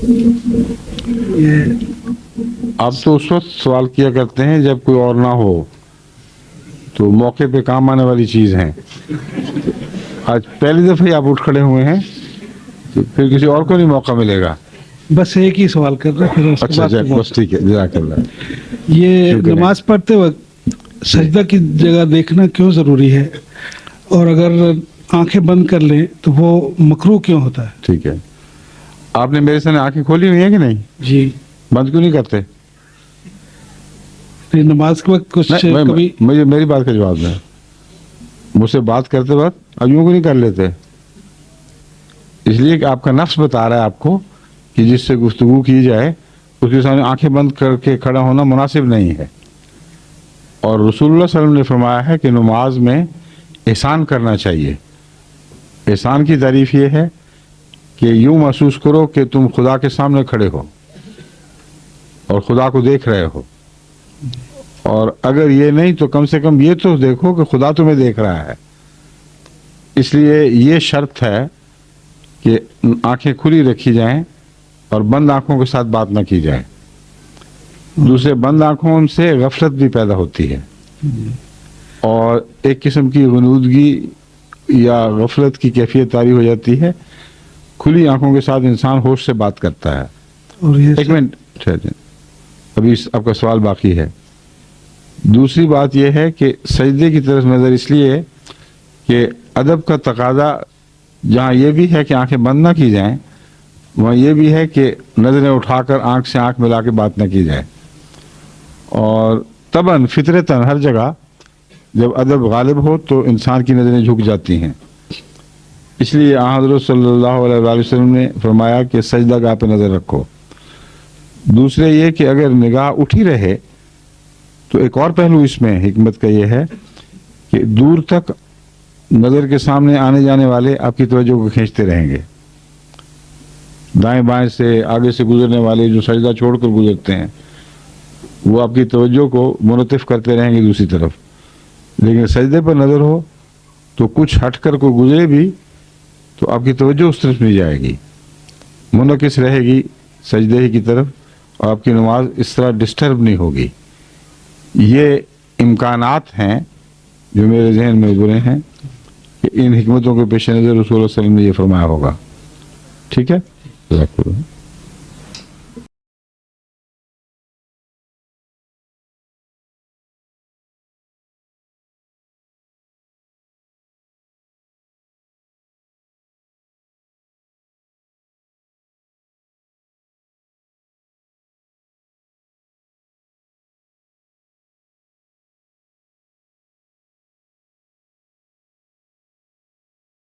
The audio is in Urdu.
یہ آپ تو اس وقت سوال کیا کرتے ہیں جب کوئی اور نہ ہو، تو موقع پہ کام آنے والی چیز ہیں. آج پہلی دفعہ ہی آپ اٹھ کھڑے ہوئے ہیں، تو پھر کسی اور کو نہیں موقع ملے گا. بس ایک ہی سوال کر رہے ہیں، پھر اس کے اچھا بعد بس ٹھیک ہے، جزاک اللہ. یہ شکر ہے. نماز پڑھتے وقت سجدہ کی جگہ دیکھنا کیوں ضروری ہے، اور اگر آنکھیں بند کر لیں تو وہ مکروہ کیوں ہوتا ہے؟ ٹھیک ہے. آپ نے میرے سامنے آنکھیں کھولی ہوئی ہیں کہ نہیں؟ جی. بند کیوں نہیں کرتے؟ نماز کے وقت کچھ کبھی مجھے میری بات کا جواب دیں. مجھ سے بات کرتے وقت اب یوں کو نہیں کر لیتے؟ اس لیے کہ آپ کا نفس بتا رہا ہے آپ کو کہ جس سے گفتگو کی جائے اس کے سامنے آنکھیں بند کر کے کھڑا ہونا مناسب نہیں ہے. اور رسول اللہ صلی اللہ علیہ وسلم نے فرمایا ہے کہ نماز میں احسان کرنا چاہیے. احسان کی تعریف یہ ہے کہ یوں محسوس کرو کہ تم خدا کے سامنے کھڑے ہو اور خدا کو دیکھ رہے ہو، اور اگر یہ نہیں تو کم سے کم یہ تو دیکھو کہ خدا تمہیں دیکھ رہا ہے. اس لیے یہ شرط ہے کہ آنکھیں کھلی رکھی جائیں اور بند آنکھوں کے ساتھ بات نہ کی جائے. دوسرے بند آنکھوں سے غفلت بھی پیدا ہوتی ہے، اور ایک قسم کی غنودگی یا غفلت کی کیفیت طاری ہو جاتی ہے. کھلی آنکھوں کے ساتھ انسان ہوش سے بات کرتا ہے. اور یہ ایک منٹ ابھی آپ کا سوال باقی ہے. دوسری بات یہ ہے کہ سجدے کی طرف نظر اس لیے کہ ادب کا تقاضا جہاں یہ بھی ہے کہ آنکھیں بند نہ کی جائیں، وہاں یہ بھی ہے کہ نظریں اٹھا کر آنکھ سے آنکھ ملا کے بات نہ کی جائے. اور طبعاً فطرتاً ہر جگہ جب ادب غالب ہو تو انسان کی نظریں جھک جاتی ہیں. اس لیے حضرت صلی اللہ علیہ وآلہ وسلم نے فرمایا کہ سجدہ گاہ پہ نظر رکھو. دوسرے یہ کہ اگر نگاہ اٹھی رہے تو ایک اور پہلو اس میں حکمت کا یہ ہے کہ دور تک نظر کے سامنے آنے جانے والے آپ کی توجہ کو کھینچتے رہیں گے. دائیں بائیں سے آگے سے گزرنے والے جو سجدہ چھوڑ کر گزرتے ہیں وہ آپ کی توجہ کو منعطف کرتے رہیں گے دوسری طرف. لیکن سجدے پر نظر ہو تو کچھ ہٹ کر کوئی گزرے بھی تو آپ کی توجہ اس طرف نہیں جائے گی، منعکس رہے گی سجدے ہی کی طرف، اور آپ کی نماز اس طرح ڈسٹرب نہیں ہوگی. یہ امکانات ہیں جو میرے ذہن میں ابھرے ہیں کہ ان حکمتوں کے پیش نظر رسول اللہ صلی اللہ علیہ وسلم نے یہ فرمایا ہوگا. ٹھیک ہے.